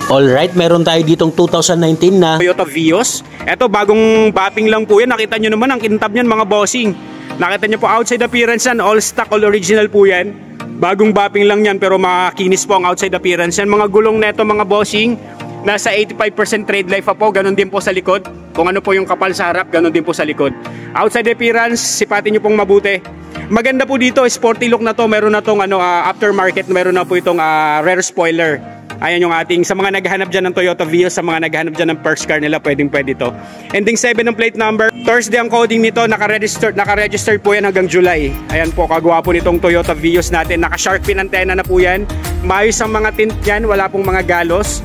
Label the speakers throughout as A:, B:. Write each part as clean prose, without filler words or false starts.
A: Alright, meron tayo ditong 2019 na
B: Toyota Vios. Ito, bagong bapping lang po yan. Nakita nyo naman ang kintab niyan mga bossing. Nakita nyo po outside appearance yan. All stock, all original po yan. Bagong bapping lang yan pero makinis po ang outside appearance yan. Mga gulong neto mga bossing, nasa 85% trade life pa po. Ganon din po sa likod. Kung ano po yung kapal sa harap, ganon din po sa likod. Outside appearance, sipatin nyo pong mabuti. Maganda po dito, sporty look na to. Meron na tong aftermarket, meron na po itong rear spoiler. Ayan yung ating, sa mga naghahanap dyan ng Toyota Vios, sa mga naghahanap dyan ng first car nila, pwede to. Ending 7 ng plate number. Thursday ang coding nito, naka-registered po yan hanggang July. Ayan po, kagawa po nitong Toyota Vios natin. Naka-shark fin antenna na po yan. Maayos ang mga tint yan, wala pong mga galos.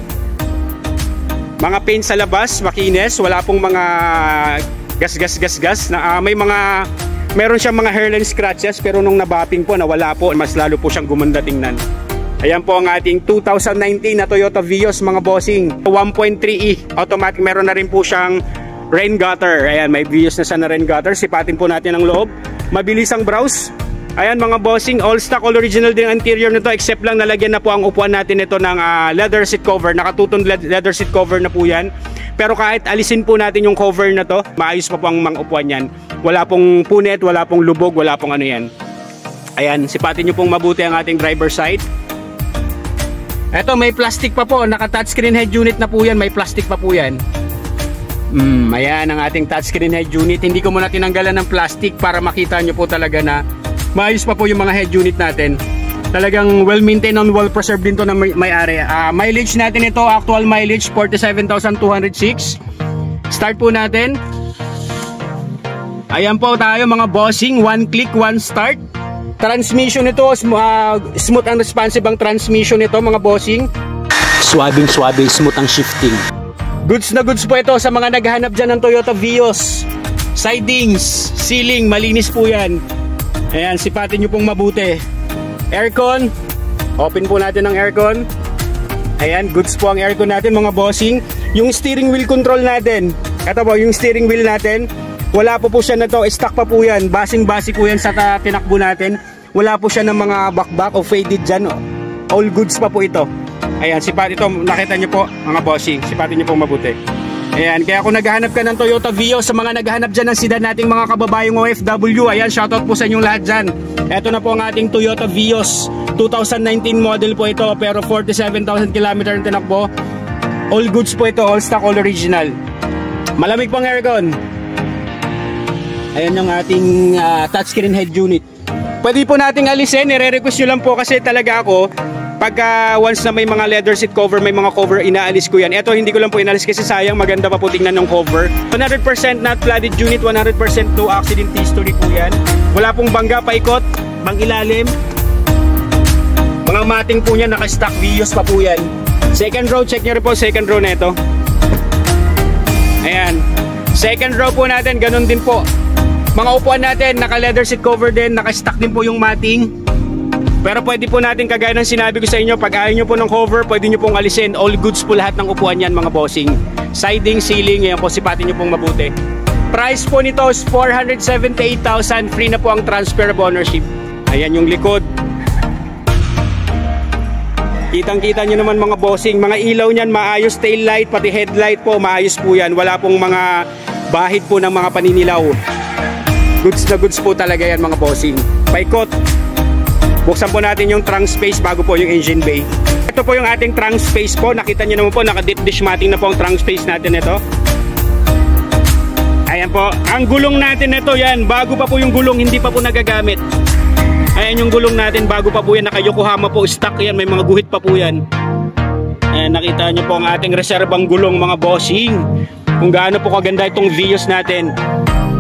B: Mga paint sa labas, makinis, wala pong mga gas. Meron siyang mga hairline scratches, pero nung nabapping po, nawala po. Mas lalo po siyang gumanda tingnan. Ayan po ang ating 2019 na Toyota Vios mga bossing. 1.3e automatic, meron na rin po siyang rain gutter. Ayan, may Vios na siya na rain gutter. Sipatin po natin ang loob. Mabilis ang browse. Ayan mga bossing, all stock, all original din ang interior nito, except lang nalagyan na po ang upuan natin ito ng leather seat cover. Nakatutong leather seat cover na po yan. Pero kahit alisin po natin yung cover na to, maayos pa po ang mga upuan yan. Wala pong punit, wala pong lubog, wala pong ano yan. Ayan, sipatin nyo pong mabuti ang ating driver side. Eto, may plastic pa po, naka touchscreen head unit na po yan, may plastic pa po yan. Ayan ang ating touchscreen head unit. Hindi ko muna tinanggalan ng plastic para makita nyo po talaga na maayos pa po yung mga head unit natin. Talagang well maintained on, well preserved din to ng may-ari. Mileage natin ito, actual mileage 47,206. Start po natin. Ayan po tayo mga bossing, one click, one start. Transmission nito, smooth and responsive ang transmission nito mga bossing.
A: Swabe, smooth ang shifting.
B: Goods na goods po ito sa mga naghahanap dyan ng Toyota Vios. Sidings, ceiling, malinis po yan. Ayan, sipatin nyo pong mabuti. Aircon, open po natin ang aircon. Ayan, goods po ang aircon natin mga bossing. Yung steering wheel control natin, ito po yung steering wheel natin. Wala po siya na to, stock pa po yan. Basing-basi po yan sa tinakbo natin. Wala po siya ng mga back o faded dyan. All goods pa po ito. Ayan, sipat ito, nakita nyo po mga bossing. Sipatin nyo po mabuti. Ayan, kaya kung naghahanap ka ng Toyota Vios, sa mga naghahanap dyan ng sedan nating mga kababayong OFW, ayan, shoutout po sa inyong lahat dyan. Ito na po ang ating Toyota Vios. 2019 model po ito, pero 47,000 km ang tinakbo. All goods po ito, all stock, all original. Malamig pang aircon. Ayan yung ating touchscreen head unit. Pwede po nating alisin, nire-request nyo lang po kasi talaga ako, pagka once na may mga leather seat cover, may mga cover, inaalis ko yan. Ito hindi ko lang po inaalis kasi sayang, maganda pa po tingnan ng cover. 100% not flooded unit, 100% no accident history po yan. Wala pong bangga, paikot, bang ilalim. Mga mating po niya, naka-stock Vios pa po yan. Second row, check nyo rin po second row na ito. Ayan. Second row po natin, ganun din po. Mga upuan natin, naka-leather seat cover din, naka-stock din po yung mating. Pero pwede po natin, kagaya ng sinabi ko sa inyo, pag ayaw nyo po ng cover, pwede nyo pong alisin. All goods po lahat ng upuan yan mga bossing. Siding, ceiling, yan po, sipatin nyo pong mabuti. Price po nito is 478,000. Free na po ang transfer of ownership. Ayan yung likod. Kitang-kita nyo naman mga bossing. Mga ilaw nyan, maayos. Tail light, pati headlight po, maayos po yan. Wala pong mga bahid po ng mga paninilaw. Goods na goods po talaga yan mga bossing. Paikot. Buksan po natin yung trunk space bago po yung engine bay. Ito po yung ating trunk space po. Nakita nyo naman po, naka-deep dish matting na po ang trunk space natin ito. Ayan po. Ang gulong natin ito yan. Bago pa po yung gulong, hindi pa po nagagamit. Ayan yung gulong natin. Bago pa po yan. Naka-Yokohama po. Stock yan. May mga guhit pa po yan. Ayan, nakita nyo po ang ating reserbang gulong mga bossing. Kung gaano po kaganda itong Vios natin.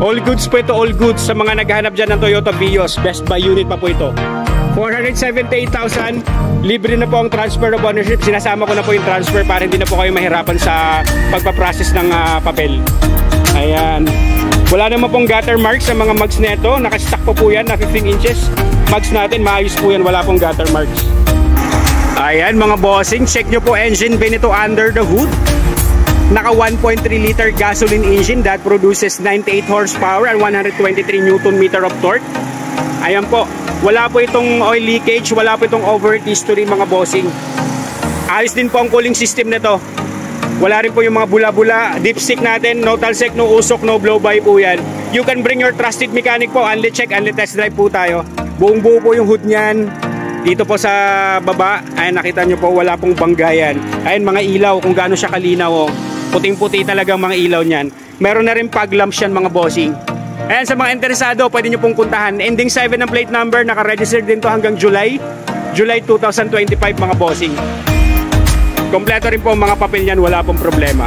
B: All goods po ito, all goods. Sa mga naghahanap dyan ng Toyota Vios, best buy unit pa po ito. 478,000. Libre na po ang transfer of ownership. Sinasama ko na po yung transfer para hindi na po kayo mahirapan sa pagpaprocess ng papel. Ayan. Wala naman pong gutter marks sa mga mugs na ito. Nakastock po yan na 15 inches. Mugs natin, maayos po yan. Wala pong gutter marks. Ayan mga bossing, check nyo po engine bay nito under the hood. Naka 1.3 liter gasoline engine that produces 98 horsepower and 123 Newton meter of torque. Ayan po, wala po itong oil leakage, wala po itong overheat history mga bossing. Ayos din po ang cooling system nito. Wala rin po yung mga bula-bula. Dipstick natin, no talsek, no usok, no blow-by po yan. You can bring your trusted mechanic po. Unli check, unli test drive po tayo. Buong buo po yung hood niyan. Dito po sa baba, ayan, nakita nyo po, wala pong banggayan. Ayan, mga ilaw, kung gaano siya kalinaw. Oh. Puting-puti talagang mga ilaw niyan. Meron na rin fog lamps yan, mga bossing. Ayan, sa mga interesado, pwede nyo pong puntahan. Ending 7 ang plate number, naka-register din to hanggang July 2025, mga bossing. Kompleto rin po ang mga papel niyan, wala pong problema.